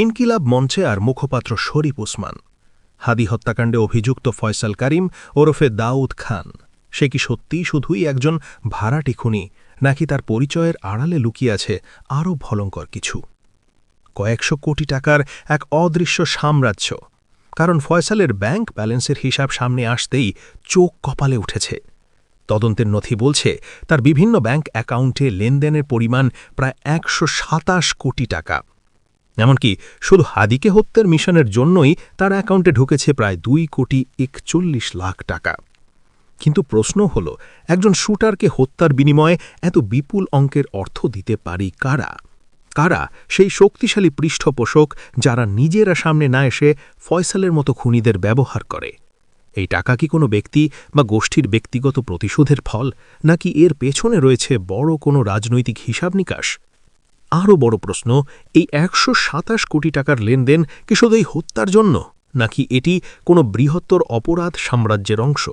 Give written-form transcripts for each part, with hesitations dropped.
ইনকিলাব মঞ্চে আর মুখপাত্র শরীফ উসমান। হাদি হত্যাকাণ্ডে অভিযুক্ত ফয়সাল করিম ওরফে দাউদ খান, সে কি সত্যিই শুধুই একজন ভাড়াটি খুনি, নাকি তার পরিচয়ের আড়ালে লুকিয়ে আছে আরও ভয়ঙ্কর কিছু? কয়েকশো কোটি টাকার এক অদৃশ্য সাম্রাজ্য। কারণ ফয়সালের ব্যাংক ব্যালেন্সের হিসাব সামনে আসতেই চোখ কপালে উঠেছে। তদন্তের নথি বলছে তার বিভিন্ন ব্যাংক অ্যাকাউন্টে লেনদেনের পরিমাণ প্রায় ১২৭ কোটি টাকা। এমনকি শুধু হাদিকে হত্যার মিশনের জন্যই তার অ্যাকাউন্টে ঢুকেছে প্রায় ২,৪১,০০,০০০ টাকা। কিন্তু প্রশ্ন হল, একজন শুটারকে হত্যার বিনিময়ে এত বিপুল অঙ্কের অর্থ দিতে পারি কারা? কারা সেই শক্তিশালী পৃষ্ঠপোষক যারা নিজেরা সামনে না এসে ফয়সালের মতো খুনিদের ব্যবহার করে? এই টাকা কি কোনো ব্যক্তি বা গোষ্ঠীর ব্যক্তিগত প্রতিশোধের ফল, নাকি এর পেছনে রয়েছে বড় কোনো রাজনৈতিক হিসাব নিকাশ? আরও বড় প্রশ্ন, এই ১২৭ কোটি টাকার লেনদেন কি শুধু এই হত্যার জন্য, নাকি এটি কোনো বৃহত্তর অপরাধ সাম্রাজ্যের অংশ?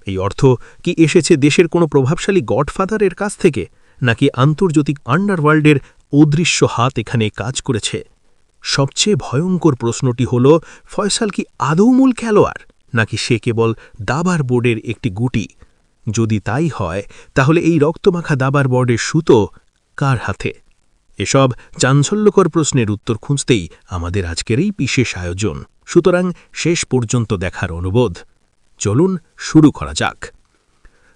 এই অর্থ কি এসেছে দেশের কোনো প্রভাবশালী গডফাদারের কাছ থেকে, নাকি আন্তর্জাতিক আন্ডারওয়ার্ল্ডের অদৃশ্য হাত এখানে কাজ করেছে? সবচেয়ে ভয়ঙ্কর প্রশ্নটি হল, ফয়সাল কি আদৌ মূল খেলোয়াড়, নাকি সে কেবল দাবার বোর্ডের একটি গুটি? যদি তাই হয়, তাহলে এই রক্তমাখা দাবার বোর্ডের সুতো কার হাতে? এসব চাঞ্চল্যকর প্রশ্নের উত্তর খুঁজতেই আমাদের আজকের এই বিশেষ আয়োজন। সুতরাং শেষ পর্যন্ত দেখার অনুরোধ। চলুন শুরু করা যাক।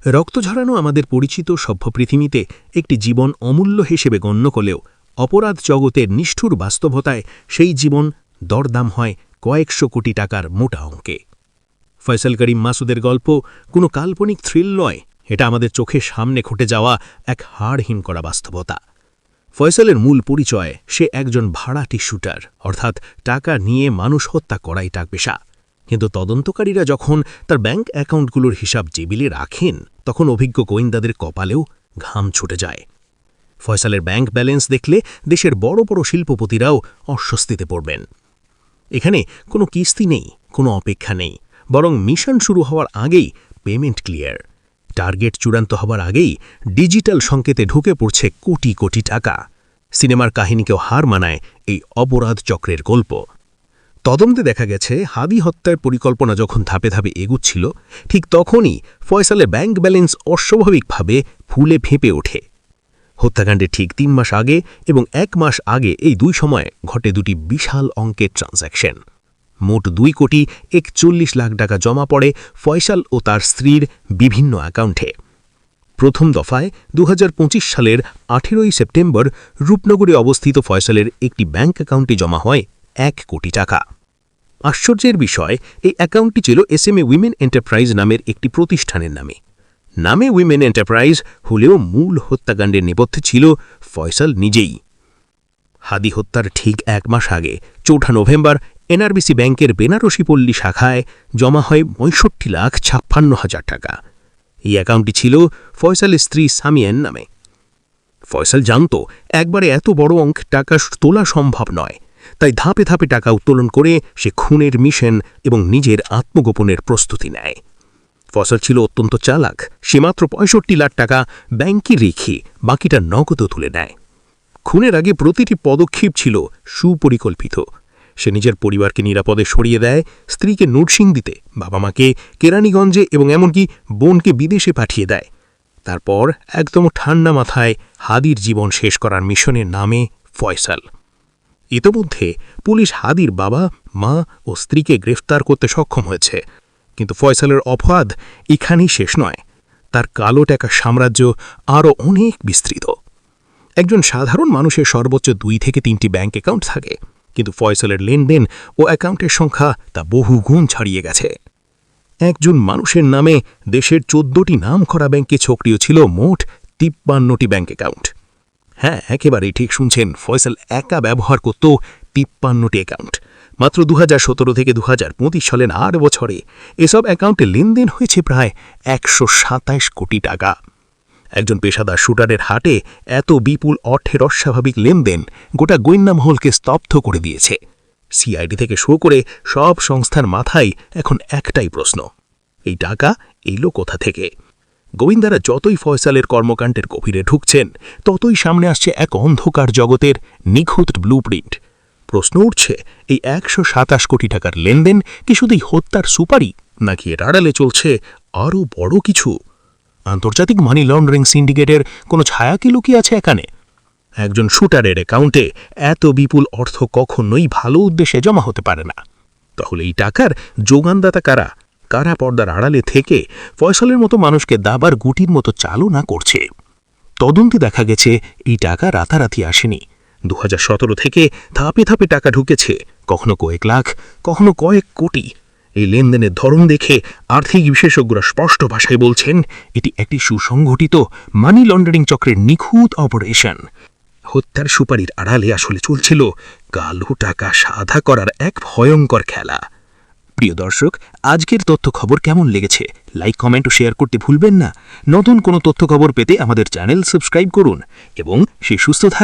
রক্ত ঝরানো আমাদের পরিচিত সভ্য পৃথিবীতে একটি জীবন অমূল্য হিসেবে গণ্য করলেও অপরাধ জগতের নিষ্ঠুর বাস্তবতায় সেই জীবন দরদাম হয় কয়েকশো কোটি টাকার মোটা অঙ্কে। ফয়সাল করিম মাসুদের গল্প কোনো কাল্পনিক থ্রিল নয়, এটা আমাদের চোখের সামনে ঘটে যাওয়া এক হাড়হিম করা বাস্তবতা। ফয়সালের মূল পরিচয়, সে একজন ভাড়াটি শুটার, অর্থাৎ টাকা নিয়ে মানুষ হত্যা করাই তার পেশা। কিন্তু তদন্তকারীরা যখন তার ব্যাংক অ্যাকাউন্টগুলোর হিসাব টেবিলে রাখেন, তখন অভিজ্ঞ গোয়েন্দাদের কপালেও ঘাম ছুটে যায়। ফয়সালের ব্যাংক ব্যালেন্স দেখলে দেশের বড় বড় শিল্পপতিরাও অস্বস্তিতে পড়বেন। এখানে কোনো কিস্তি নেই, কোনো অপেক্ষা নেই, বরং মিশন শুরু হওয়ার আগেই পেমেন্ট ক্লিয়ার। টার্গেট চূড়ান্ত হবার আগেই ডিজিটাল সংকেতে ঢুকে পড়ছে কোটি কোটি টাকা। সিনেমার কাহিনীকেও হার মানায় এই অপরাধ চক্রের গল্প। তদন্তে দেখা গেছে, হাদি হত্যার পরিকল্পনা যখন ধাপে ধাপে এগুচ্ছিল, ঠিক তখনই ফয়সালের ব্যাংক ব্যালেন্স অস্বাভাবিকভাবে ফুলে ফেঁপে ওঠে। হত্যাকাণ্ডের ঠিক ৩ মাস আগে এবং ১ মাস আগে এই দুই সময়ে ঘটে দুটি বিশাল অঙ্কের ট্রানজ্যাকশন। মোট ২,৪১,০০,০০০ টাকা জমা পড়ে ফয়সাল ও তার স্ত্রীর বিভিন্ন অ্যাকাউন্টে। প্রথম দফায় ২০২৫ সালের ১৮ সেপ্টেম্বর রূপনগরে অবস্থিত ফয়সালের একটি ব্যাংক অ্যাকাউন্টে জমা হয় ১ কোটি টাকা। আশ্চর্যের বিষয়, এই অ্যাকাউন্টটি ছিল SMA উইমেন এন্টারপ্রাইজ নামের একটি প্রতিষ্ঠানের নামে। নামে উইমেন এন্টারপ্রাইজ হলেও মূল হত্যাকাণ্ডের নেপথ্যে ছিল ফয়সাল নিজেই। হাদি হত্যার ঠিক ১ মাস আগে ৪ নভেম্বর NRBC ব্যাংকের বেনারসি পল্লী শাখায় জমা হয় ৬৫,৫৬,০০০ টাকা। এই অ্যাকাউন্টটি ছিল ফয়সালের স্ত্রী সামিয়ার নামে। ফয়সাল জানত একবারে এত বড় অঙ্ক টাকা তোলা সম্ভব নয়, তাই ধাপে ধাপে টাকা উত্তোলন করে সে খুনের মিশন এবং নিজের আত্মগোপনের প্রস্তুতি নেয়। ফয়সাল ছিল অত্যন্ত চালাক। সে মাত্র ৬৫ লাখ টাকা ব্যাংকে রেখে বাকিটা নগদ তুলে নেয়। খুনের আগে প্রতিটি পদক্ষেপ ছিল সুপরিকল্পিত। সে নিজের পরিবারকে নিরাপদে সরিয়ে দেয়, স্ত্রীকে নরসিংদীতে, বাবা মাকে কেরানীগঞ্জে এবং এমনকি বোনকে বিদেশে পাঠিয়ে দেয়। তারপর একদম ঠান্ডা মাথায় হাদির জীবন শেষ করার মিশনের নামে ফয়সাল। ইতোমধ্যে পুলিশ হাদির বাবা, মা ও স্ত্রীকে গ্রেফতার করতে সক্ষম হয়েছে। কিন্তু ফয়সালের অপরাধ এখানেই শেষ নয়। তার কালো টাকা সাম্রাজ্য আরও অনেক বিস্তৃত। একজন সাধারণ মানুষের সর্বোচ্চ ২ থেকে ৩টি ব্যাংক অ্যাকাউন্ট থাকে, কিন্তু ফয়সালের লেনদেন ও অ্যাকাউন্টের সংখ্যা তা বহু গুণ ছাড়িয়ে গেছে। একজন মানুষের নামে দেশের ১৪টি নামকরা ব্যাংকে সক্রিয় ছিল মোট ৫৩টি ব্যাংক অ্যাকাউন্ট। হ্যাঁ, একেবারেই ঠিক শুনছেন, ফয়সাল একা ব্যবহার করত ৫৩টি অ্যাকাউন্ট। মাত্র ২০১৭ থেকে ২০২৫ সালের ৮ বছরে এসব অ্যাকাউন্টে লেনদেন হয়েছে প্রায় ১২৭ কোটি টাকা। একজন পেশাদার শুটারের হাটে এত বিপুল অর্থের অস্বাভাবিক লেনদেন গোটা গোয়েন্দা মহলকে স্তব্ধ করে দিয়েছে। CID থেকে শুরু করে সব সংস্থার মাথায় এখন একটাই প্রশ্ন, এই টাকা এলো কোথা থেকে? গোয়েন্দারা যতই ফয়সালের কর্মকাণ্ডের গভীরে ঢুকছেন, ততই সামনে আসছে এক অন্ধকার জগতের নিখুঁত ব্লুপ্রিন্ট। প্রশ্ন উঠছে, এই 127 কোটি টাকার লেনদেন কি শুধুই হত্যার সুপারি, নাকি এর আড়ালে চলছে আরও বড় কিছু? আন্তর্জাতিক মানি লন্ডারিং সিন্ডিকেটের কোনো ছায়া কি লুকিয়ে আছে এখানে? একজন শুটারের অ্যাকাউন্টে এত বিপুল অর্থ কখনোই ভালো উদ্দেশ্যে জমা হতে পারে না। তাহলে এই টাকার যোগানদাতা কারা? কারা পর্দার আড়ালে থেকে ফয়সালের মতো মানুষকে দাবার গুটির মতো চালনা করছে? তদন্তে দেখা গেছে এই টাকা রাতারাতি আসেনি। 2017 থেকে ধাপে ধাপে টাকা ঢুকেছে, কখনো কয়েক লাখ, কখনো কয়েক কোটি। এই লেনদেনের ধরন দেখে আর্থিক বিশেষজ্ঞরা স্পষ্ট ভাষায় বলছেন, এটি একটি সুসংগঠিত মানি লন্ডারিং চক্রের নিখুঁত অপারেশন। হত্যার সুপারির আড়ালে আসলে চলছিল কালো টাকা সাদা করার এক ভয়ঙ্কর খেলা। প্রিয় দর্শক, আজকের তথ্য খবর কেমন লেগেছে লাইক, কমেন্ট ও শেয়ার করতে ভুলবেন না। নতুন কোনো তথ্য খবর পেতে আমাদের চ্যানেল সাবস্ক্রাইব করুন এবং সুস্থ থাকুন।